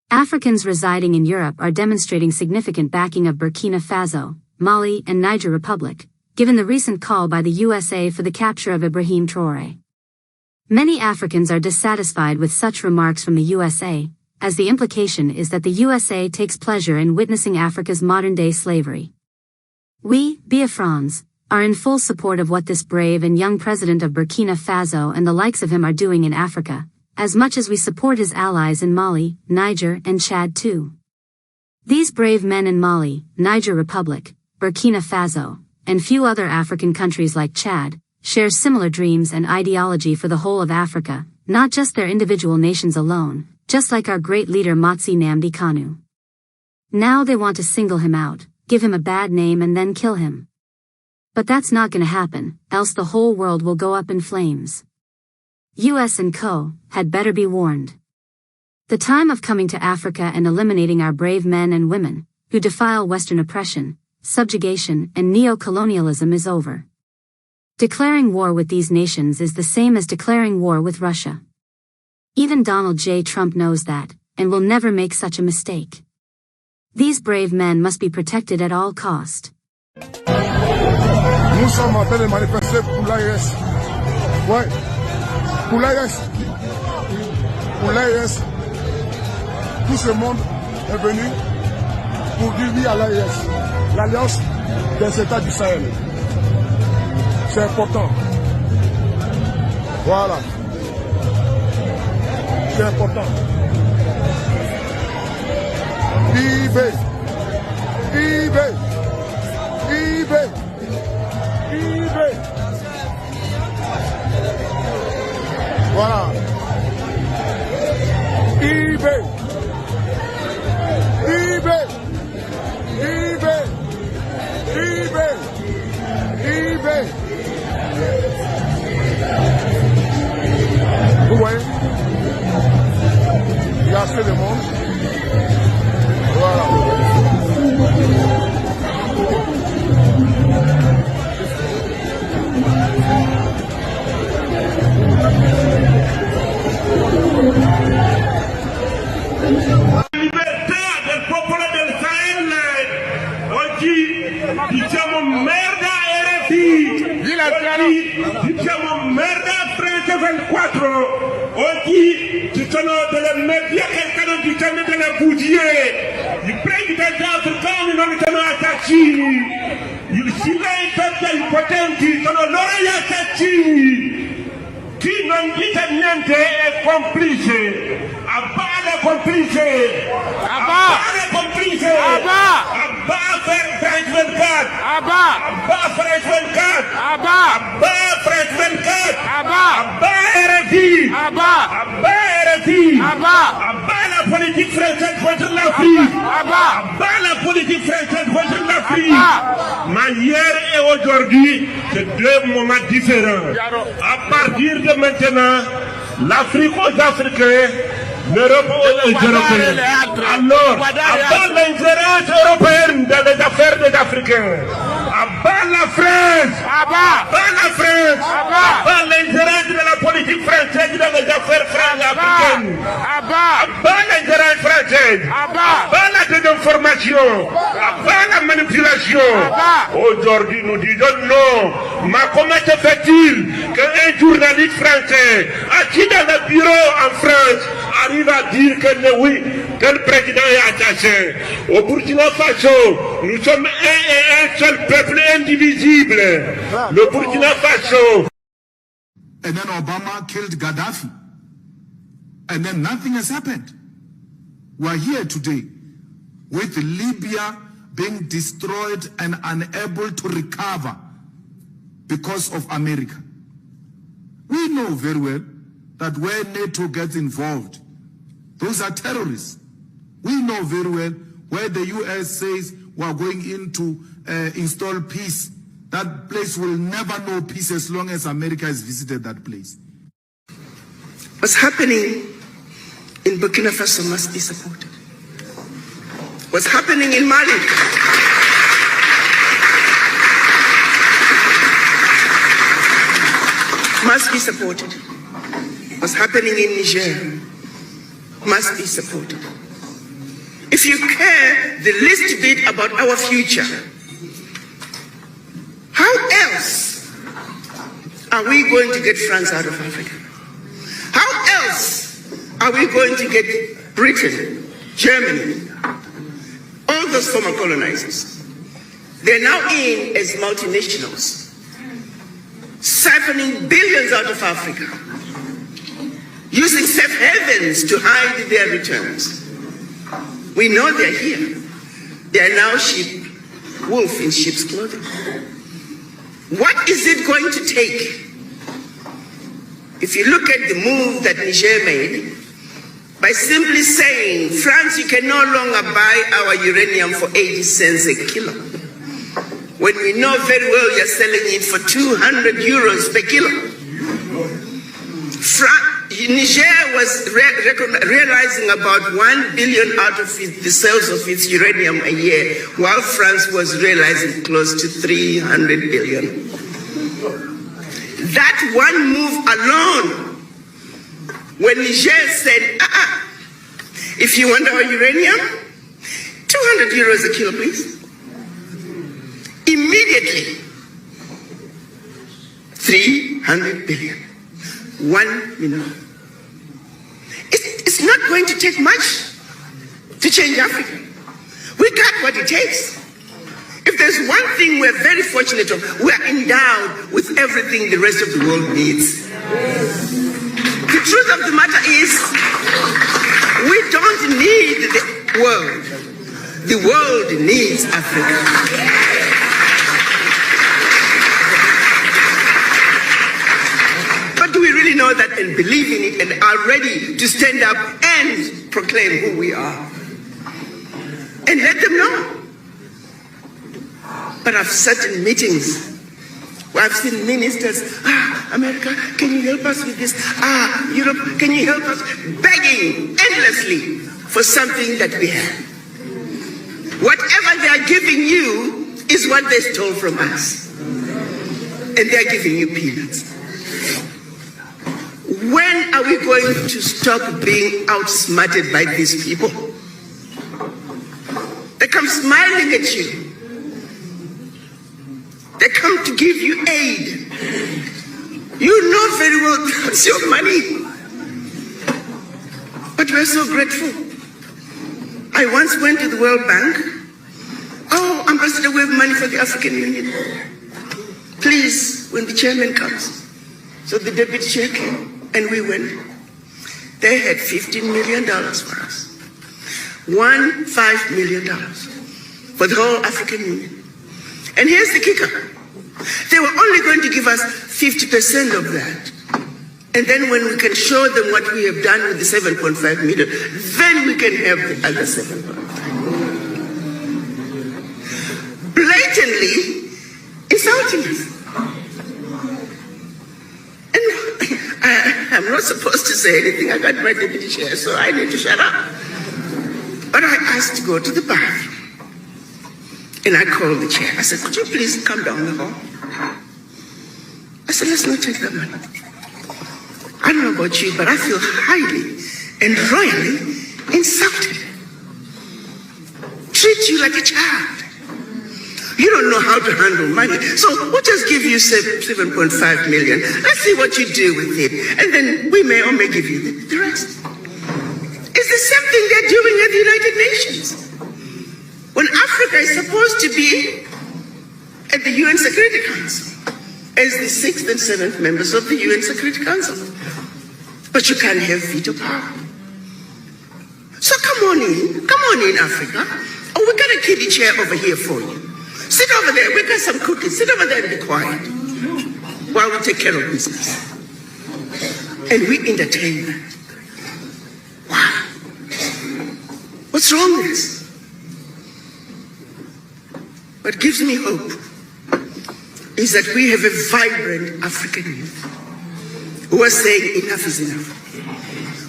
Africans residing in Europe are demonstrating significant backing of Burkina Faso, Mali, and Niger Republic, given the recent call by the USA for the capture of Ibrahim Traore. Many Africans are dissatisfied with such remarks from the USA, as the implication is that the USA takes pleasure in witnessing Africa's modern-day slavery. We, Biafrans, are in full support of what this brave and young president of Burkina Faso and the likes of him are doing in Africa, as much as we support his allies in Mali, Niger, and Chad too. These brave men in Mali, Niger Republic, Burkina Faso, and few other African countries like Chad, share similar dreams and ideology for the whole of Africa, not just their individual nations alone, just like our great leader Motsi Nnamdi Kanu. Now they want to single him out, give him a bad name and then kill him. But that's not gonna happen, else the whole world will go up in flames. US and co. had better be warned. The time of coming to Africa and eliminating our brave men and women, who defile Western oppression, subjugation, and neo-colonialism is over. Declaring war with these nations is the same as declaring war with Russia. Even Donald J. Trump knows that, and will never make such a mistake. These brave men must be protected at all cost. Nous sommes en train de manifester pour l'AES. Ouais. Pour l'AES. Pour l'AES. Tout ce monde est venu pour dire oui à l'AES. L'Alliance des États du Sahel. C'est important. Voilà. C'est important. Vive. Vive. Vive. Vive. Voilà. Vive. Vive. Vive. Vive. Vive. Vous voyez, il y a assez de monde. Voilà. Libertà del popolo del Sahel, oggi diciamo merda RFI, oggi diciamo merda France 24, oggi ci sono delle media che stanno dicendo delle bugie, i presidenti africani non sono assassini, il silenzio dei potenti sono loro gli assassini, chi non dice niente è complice. Abba le complice! Abba le complice! Abba France 24! Abba France 24! Abba France 24! Abba RFI! Abba RFI! Abba la politique française contre l'Afrique! Abba la politique française contre l'Afrique! Mais hier et aujourd'hui, c'est deux moments différents. À partir de maintenant, l'Afrique aux Africains, l'Europe aux Européens. Alors, abat l'ingérence européenne dans les affaires des Africains. Abat la France. Abat la France. Abat l'ingérence de la politique française dans les affaires africaines. Abat l'ingérence française. Abat la désinformation. Abat la manipulation. Aujourd'hui, nous disons non. Mais comment se fait-il qu'un journaliste français, assis dans le bureau en France, arrive à dire que oui, que le président est attaché. Au Burkina Faso, nous sommes un et un seul peuple indivisible. Le Burkina Faso. And then Obama killed Gaddafi. And then nothing has happened. We are here today with Libya being destroyed and unable to recover because of America. We know very well that where NATO gets involved, those are terrorists. We know very well where the US says we are going in to install peace. That place will never know peace as long as America has visited that place. What's happening in Burkina Faso must be supported. What's happening in Mali must be supported. What's happening in Niger must be supported. if you care the least bit about our future, how else are we going to get France out of Africa? How else are we going to get Britain, Germany, all those former colonizers? They're now in as multinationals, siphoning billions out of Africa, using safe havens to hide their returns. We know they're here. They are now wolf in sheep's clothing. What is it going to take? If you look at the move that Niger made, by simply saying, France, you can no longer buy our uranium for 80 cents a kilo, when we know very well you're selling it for 200 euros per kilo. Niger was realizing about 1 billion out of the sales of its uranium a year, while France was realizing close to 300 billion. That one move alone, when Niger said, if you want our uranium, 200 euros a kilo, please. Immediately, 300 billion. 1 minute. It's not going to take much to change Africa. We got what it takes. If there's one thing we're very fortunate of, we're endowed with everything the rest of the world needs. The truth of the matter is, we don't need the world. The world needs Africa. We really know that and believe in it and are ready to stand up and proclaim who we are and let them know. But I've sat in meetings where I've seen ministers, America, can you help us with this? Europe, can you help us? Begging endlessly for something that we have. Whatever they are giving you is what they stole from us. And they're giving you peanuts. When are we going to stop being outsmarted by these people? They come smiling at you. They come to give you aid. You know very well that's your money. But we're so grateful. I once went to the World Bank. Ambassador, we have money for the African Union. Please, when the chairman comes. So the deputy chair came. And we went. They had $15 million for us. $5 million for the whole African Union. And here's the kicker. They were only going to give us 50% of that. And then when we can show them what we have done with the 7.5 million, then we can have the other 7.5. Blatantly insulting us. I'm not supposed to say anything. I got my deputy chair, so I need to shut up. But I asked to go to the bathroom. And I called the chair. I said, could you please come down the hall? I said, let's not take that money. I don't know about you, but I feel highly and royally insulted. Treat you like a child. You don't know how to handle money. So we'll just give you 7.5 million. Let's see what you do with it. And then we may or may give you the rest. It's the same thing they're doing at the United Nations. When Africa is supposed to be at the UN Security Council as the 6th and 7th members of the UN Security Council. But you can't have veto power. So come on in, Africa. Oh, we got a kiddie chair over here for you. Sit over there, we got some cookies. Sit over there and be quiet while we take care of business. And we entertain that. Wow. What's wrong with this? What gives me hope is that we have a vibrant African youth who are saying enough is enough.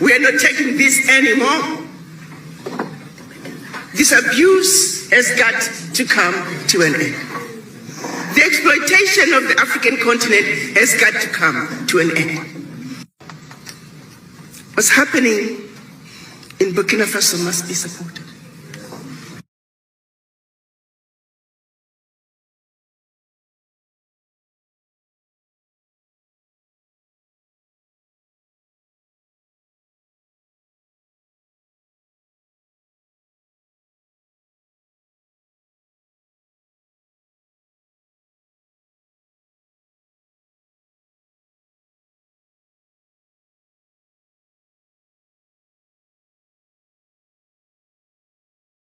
We are not taking this anymore. This abuse has got to come to an end. The exploitation of the African continent has got to come to an end. What's happening in Burkina Faso must be supported.